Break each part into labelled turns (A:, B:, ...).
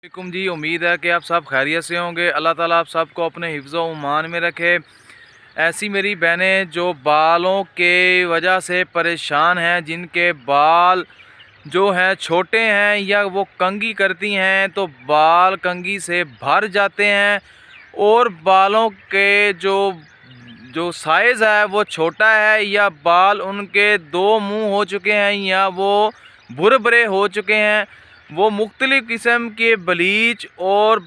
A: वालेकुम जी। उम्मीद है कि आप सब खैरियत से होंगे। अल्लाह ताला आप सबको अपने हिफ्ज़ व ईमान में रखे। ऐसी मेरी बहनें जो बालों के वजह से परेशान हैं, जिनके बाल जो हैं छोटे हैं या वो कंघी करती हैं तो बाल कंघी से भर जाते हैं और बालों के जो जो साइज़ है वो छोटा है, या बाल उनके दो मुंह हो चुके हैं या वो भुरभुरे हो चुके हैं। वो मुख्तलिफ़ किस्म के ब्लीच और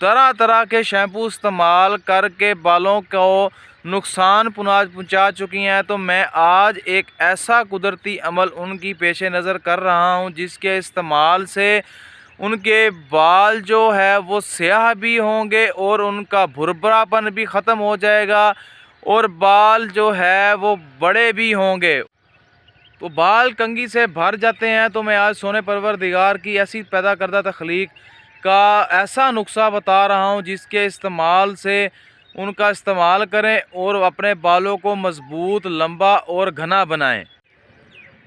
A: तरह तरह के शैम्पू इस्तेमाल करके बालों को नुकसान पहुंचा चुकी हैं। तो मैं आज एक ऐसा कुदरती अमल उनकी पेश नज़र कर रहा हूं, जिसके इस्तेमाल से उनके बाल जो है वो स्याह भी होंगे और उनका भुरभुरापन भी ख़त्म हो जाएगा और बाल जो है वो बड़े भी होंगे। तो बाल कंघी से भर जाते हैं, तो मैं आज सोने परवरदिगार की ऐसी पैदा करदा तख्लीक का ऐसा नुस्खा बता रहा हूं, जिसके इस्तेमाल से उनका इस्तेमाल करें और अपने बालों को मज़बूत, लंबा और घना बनाएं।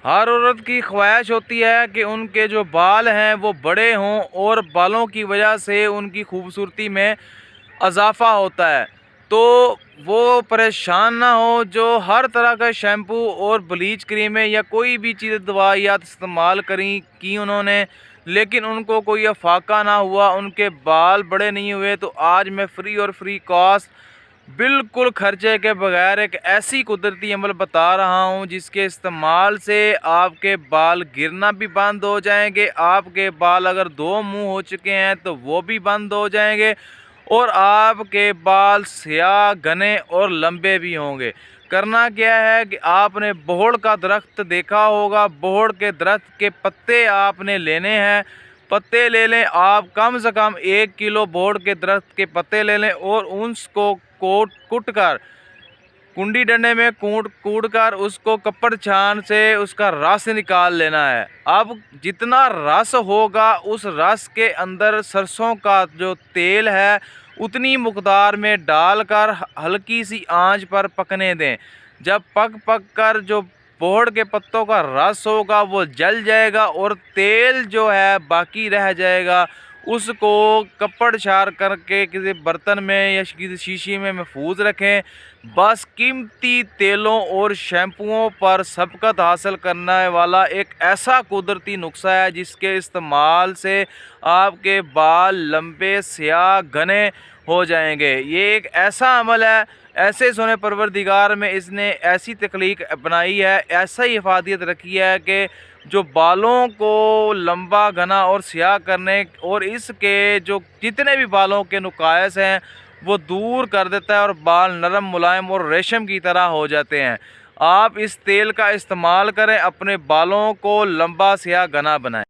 A: हर औरत की ख्वाहिश होती है कि उनके जो बाल हैं वो बड़े हों और बालों की वजह से उनकी खूबसूरती में इजाफ़ा होता है। तो वो परेशान ना हो, जो हर तरह का शैम्पू और ब्लीच क्रीमें या कोई भी चीज़ दवाइयात इस्तेमाल की उन्होंने, लेकिन उनको कोई अफाका ना हुआ, उनके बाल बड़े नहीं हुए। तो आज मैं फ्री कॉस्ट बिल्कुल खर्चे के बगैर एक ऐसी कुदरती अमल बता रहा हूं, जिसके इस्तेमाल से आपके बाल गिरना भी बंद हो जाएंगे। आपके बाल अगर दो मुंह हो चुके हैं तो वो भी बंद हो जाएंगे और आपके बाल स्याह, घने और लंबे भी होंगे। करना क्या है कि आपने बोहड़ का दरख्त देखा होगा, बोहड़ के दरख्त के पत्ते आपने लेने हैं। पत्ते ले लें आप, कम से कम 1 किलो बोहड़ के दरख्त के पत्ते ले लें और उसको कूट कर कुंडी डंडे में कूट कर उसको कपड़ छान से उसका रस निकाल लेना है। अब जितना रस होगा उस रस के अंदर सरसों का जो तेल है उतनी मकदार में डालकर हल्की सी आंच पर पकने दें। जब पक कर जो बोहड़ के पत्तों का रस होगा वो जल जाएगा और तेल जो है बाकी रह जाएगा। उसको कपड़ छार करके किसी बर्तन में या किसी शीशी में महफूज रखें। बस कीमती तेलों और शैम्पुओं पर सबकत हासिल करने वाला एक ऐसा कुदरती नुस्खा है, जिसके इस्तेमाल से आपके बाल लंबे, स्याह, घने हो जाएंगे। ये एक ऐसा अमल है, ऐसे सोने परवरदिगार में इसने ऐसी तख्लीक बनाई है, ऐसा ही हिफाजत रखी है कि जो बालों को लंबा, घना और स्याह करने और इसके जो जितने भी बालों के नुकाइस हैं वो दूर कर देता है और बाल नरम, मुलायम और रेशम की तरह हो जाते हैं। आप इस तेल का इस्तेमाल करें, अपने बालों को लंबा, स्याह, घना बनाएं।